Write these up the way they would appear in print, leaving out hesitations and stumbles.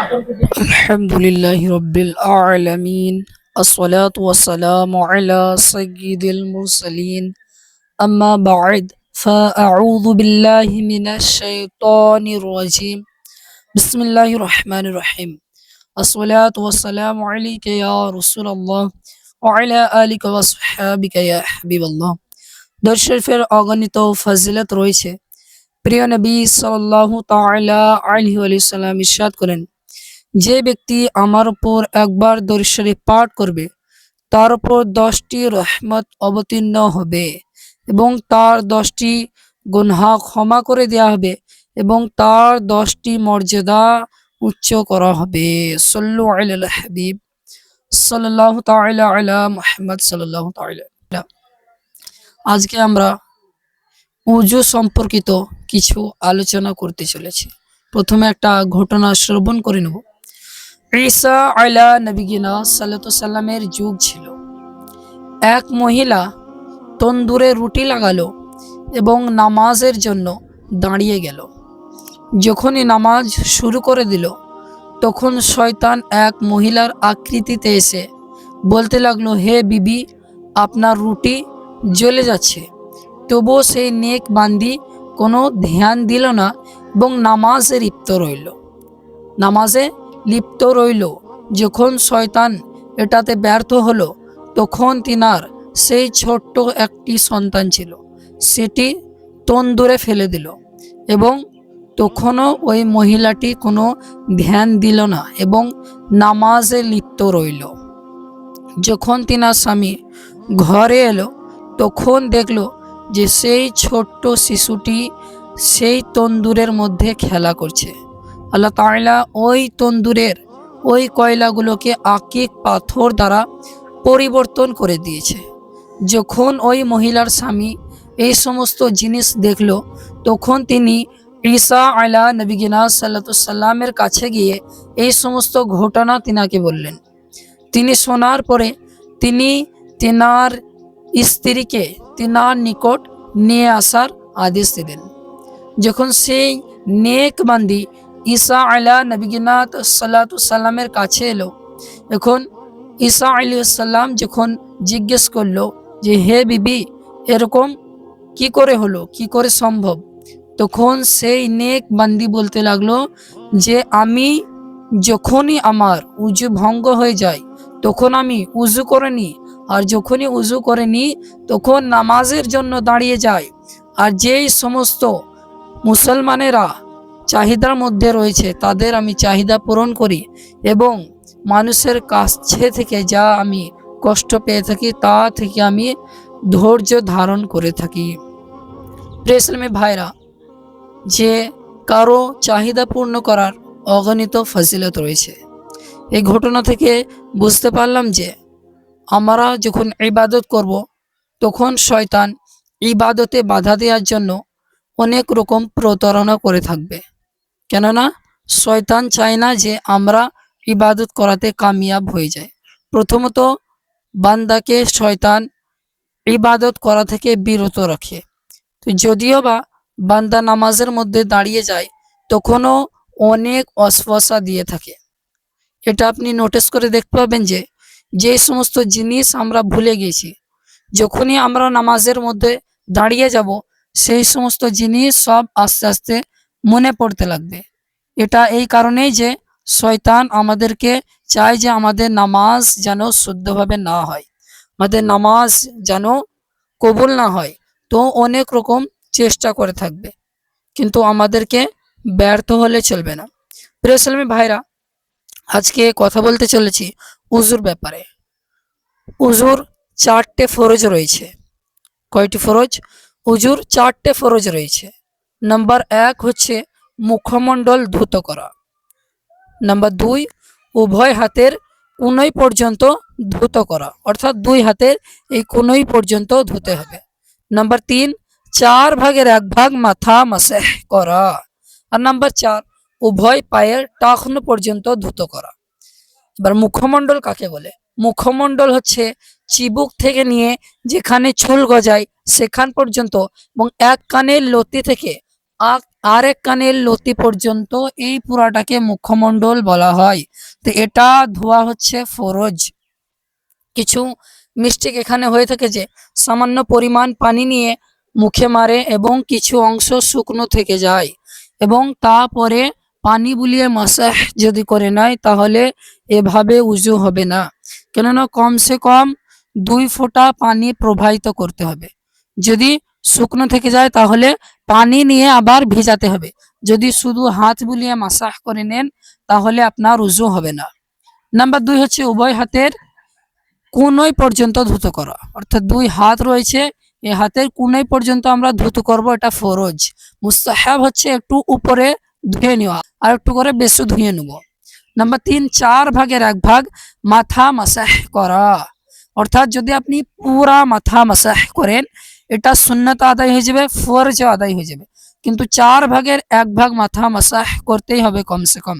الحمد لله رب العالمين. الصلاة والسلام على سيد المرسلين. أما بعد فأعوذ بالله من الشيطان الرجيم. بسم الله الرحمن الرحيم. الصلاة والسلام عليك يا رسول الله وعلى آلك وصحابك يا حبيب الله. দরুদ শরীফের অগণিত ফজিলত রয়েছে। প্রিয় নবী সাল্লাল্লাহু তাআলা আলাইহি ওয়াসাল্লাম ইরশাদ করেন, যে ব্যক্তি আমার উপর একবার দরুদ শরীফ পাঠ করবে তার উপর 10টি রহমত অবতীর্ণ হবে এবং তার 10টি গুনাহ ক্ষমা করে দেওয়া হবে এবং তার 10টি মর্যাদা উচ্চ করা হবে। সাল্লু আলাল হাবিব সাল্লাল্লাহু তাআলা আলা মুহাম্মদ সাল্লাল্লাহু তাআলা। আজকে আমরা উযু সম্পর্কিত কিছু আলোচনা করতে চলেছি। প্রথমে একটা ঘটনা শ্রবণ করে নেব। ঈসা আলা নবিগিনা সাল্লাল্লাহু সাল্লামের যুগ ছিল। এক মহিলা তন্দুরে রুটি লাগালো এবং নামাজের জন্য দাঁড়িয়ে গেল। যখনই নামাজ শুরু করে দিল তখন শয়তান এক মহিলার আকৃতিতে এসে বলতে লাগলো, হে বিবি, আপনার রুটি জ্বলে যাচ্ছে। তবুও সেই নেক বান্দি কোনো ধ্যান দিল না এবং নামাজে লিপ্ত রইল। যখন শয়তান এটাতে ব্যর্থ হলো তখন তিনার সেই ছোট্ট একটি সন্তান ছিল সেটি তন্দুরে ফেলে দিল এবং তখনও ওই মহিলাটি কোনো ধ্যান দিল না এবং নামাজে লিপ্ত রইল। যখন তিনার স্বামী ঘরে এলো তখন দেখলো যে সেই ছোট্ট শিশুটি সেই তন্দুরের মধ্যে খেলা করছে। আল্লাহ তাআলা ওই তন্দুরের ওই কয়লাগুলোকে আকিক পাথর দ্বারা পরিবর্তন করে দিয়েছে। যখন ওই মহিলার স্বামী এই সমস্ত জিনিস দেখলো তখন তিনি ঈসা আলা নবিগিনা সাল্লাল্লাহু সাল্লামের কাছে গিয়ে এই সমস্ত ঘটনা তিনাকে বললেন। তিনি শোনার পরে তিনি তিনার স্ত্রীকে তিনার নিকট নিয়ে আসার আদেশ দিলেন। যখন সেই নেক বান্দি ঈসা আলা নবিগিনা সাল্লাল্লাহু সাল্লামের কাছে এলো, এখন ঈসা আলাইহিস সালাম যখন জিজ্ঞেস করলো যে, হে বিবি, এরকম কি করে হলো, কি করে সম্ভব? তখন সেই নেক বান্দি বলতে লাগলো যে, আমি যখনই আমার উযু ভঙ্গ হয়ে যায় তখন আমি উযু করে নিই, আর যখনই উযু করে নিই তখন নামাজের জন্য দাঁড়িয়ে যাই। আর যেই সমস্ত মুসলমানেরা চাহিদার মধ্যে রয়েছে তাদের আমি চাহিদা পূরণ করি এবং মানুষের কাছে থেকে যা আমি কষ্ট পেয়ে থাকি তা থেকে আমি ধৈর্য ধারণ করে থাকি। প্রিয় ইসলামী ভাইরা, যে কারো চাহিদা পূর্ণ করার অগণিত ফজিলত রয়েছে। এই ঘটনা থেকে বুঝতে পারলাম যে আমরা যখন ইবাদত করব তখন শয়তান ইবাদতে বাধা দেওয়ার জন্য অনেক রকম প্রতারণা করে থাকবে। কেননা শয়তান চায় না যে আমরা ইবাদত করাতে কামিয়াব হয়ে যায়। প্রথমত বান্দাকে শয়তান ইবাদত করা থেকে বিরত রাখে। তো যদিও বা বান্দা নামাজের মধ্যে দাঁড়িয়ে যায় তখনও অনেক ওয়াসওয়াসা দিয়ে থাকে। এটা আপনি নোটিস করে দেখতে পাবেন যে যে সমস্ত জিনিস আমরা ভুলে গেছি যখনই আমরা নামাজের মধ্যে দাঁড়িয়ে যাব সেই সমস্ত জিনিস সব আস্তে আস্তে মনে পড়তে লাগবে। এটা এই কারণেই যে শয়তান আমাদেরকে চায় যে আমাদের নামাজ যেন শুদ্ধভাবে না হয়, আমাদের নামাজ যেন কবুল না হয়। তো অনেক রকম চেষ্টা করে থাকবে, কিন্তু আমাদেরকে ব্যর্থ হলে চলবে না। প্রিয় ইসলামী ভাইরা, আজকে কথা বলতে চলেছি উজুর ব্যাপারে। উজুর 4টে ফরজ রয়েছে। কয়টি ফরজ? উজুর 4টে ফরজ রয়েছে। নাম্বার 1 হচ্ছে মুখমণ্ডল ধুত করা। নাম্বার 2 উভয় হাতের কনুই পর্যন্ত ধুত করা, অর্থাৎ 2 হাতের এই কনুই পর্যন্ত ধুতে হবে। নাম্বার 3 4 ভাগের 1 ভাগ মাথা মাসেহ করা। আর নাম্বার 4 উভয় পায়ের টাকনু পর্যন্ত ধুত করা। এবার মুখমণ্ডল কাকে বলে? মুখমণ্ডল হচ্ছে চিবুক থেকে নিয়ে যেখানে চুল গজায় সেখান পর্যন্ত এবং এক কানের লতি থেকে আরেক কানের লতি পর্যন্ত এই পুরাটাকে মুখমণ্ডল বলা হয়। তো এটা ধোয়া হচ্ছে ফরজ। কিছু মিস্টেক এখানে হয়ে থাকে যে সামান্য পরিমাণ পানি নিয়ে মুখে মারে এবং কিছু অংশ শুকনো থেকে যায় এবং তারপরে পানি বুলিয়ে মাসাহ যদি করে নেয় তাহলে এভাবে উজু হবে না। কেননা কমসে কম 2 ফোঁটা পানি প্রবাহিত করতে হবে। যদি শুকনো থেকে যায় তাহলে পানি নিয়ে আবার ভিজাতে হবে। যদি শুধু হাত বুলিয়ে মাসাহ করে নেন তাহলে আপনার উজু হবে না। নাম্বার 2 হচ্ছে উভয় হাতের কোনোই পর্যন্ত ধুতো করা, অর্থাৎ 2 হাত রয়েছে, এই হাতের কোনোই পর্যন্ত আমরা ধুতো করব, এটা ফরজ। মুস্তাহাব হচ্ছে একটু উপরে ধুয়ে নেওয়া আর একটু করে বেশি ধুয়ে নেব। নাম্বার 3, 4/1 মাথা মাসাহ করা, অর্থাৎ যদি আপনি পুরা মাথা মাসাহ করেন এটা সুন্নত আদায় হয়ে যাবে, ফরজ আদায় হয়ে যাবে, কিন্তু 4/1 মাথা মাসাহ করতেই হবে কমসে কম।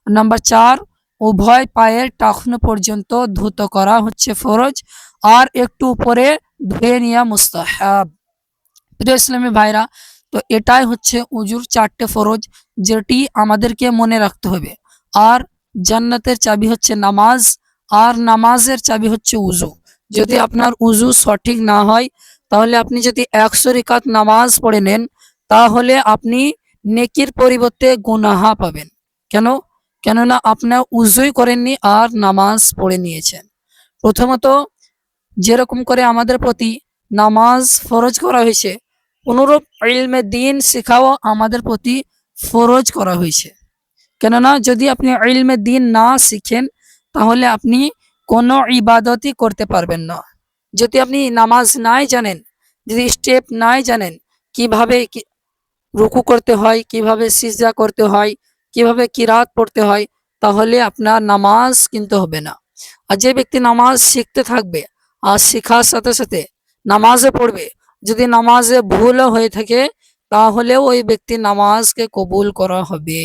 নাম্বার 4, উভয় পায়ের টাকনু পর্যন্ত ধুতো করা হচ্ছে ফরজ আর একটু উপরে ধুয়ে নেওয়া মুস্তাহাব। প্রিয় ইসলামী ভাইরা, তো এটাই হচ্ছে উজুর 4টে ফরজ যেটি আমাদেরকে মনে রাখতে হবে। আর জান্নাতের চাবি হচ্ছে নামাজ, আর নামাজের চাবি হচ্ছে উজু। যদি আপনার উজু সঠিক না হয় তাহলে আপনি যদি 100 রিকাত নামাজ পড়ে নেন তাহলে আপনি নেকির পরিবর্তে গুনাহা পাবেন। কেন? কেননা আপনার উজুই করেননি আর নামাজ পড়ে নিয়েছেন। প্রথমত, যেরকম করে আমাদের প্রতি নামাজ ফরজ করা হয়েছে, অনুরূপ ইলমে দ্বীন শেখাও আমাদের প্রতি ফরজ করা হয়েছে। কেননা যদি আপনি ইলমে দ্বীন না শিখেন তাহলে আপনি কোনো ইবাদতই করতে পারবেন না। যদি আপনি নামাজ নাই জানেন, যদি স্টেপ নাই জানেন, কিভাবে রুকু করতে হয়, কিভাবে সিজদা করতে হয়, কিভাবে কিরাত পড়তে হয়, তাহলে আপনার নামাজ কিন্তু হবে না। আর যে ব্যক্তি নামাজ শিখতে থাকবে আর শেখার সাথে সাথে নামাজে পড়বে, যদি নামাজে ভুলও হয়ে থাকে তাহলেও ওই ব্যক্তি নামাজকে কবুল করা হবে।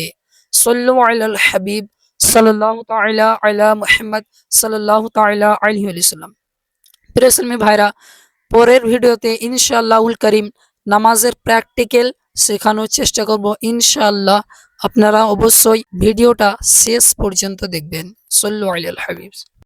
সাল্লু আলাল হাবিব সাল্লাল্লাহু তাআলা আলা মুহাম্মদ সাল্লাল্লাহু তাআলা আলাইহি ওয়াসাল্লাম। প্রিয় ইসলামী ভাইরা, পরের ভিডিওতে ইনশাআল্লাহুল করিম নামাজের প্র্যাকটিক্যাল শেখানোর চেষ্টা করব ইনশাআল্লাহ। আপনারা অবশ্যই ভিডিওটা শেষ পর্যন্ত দেখবেন। সাল্লু আলাল হাবিব।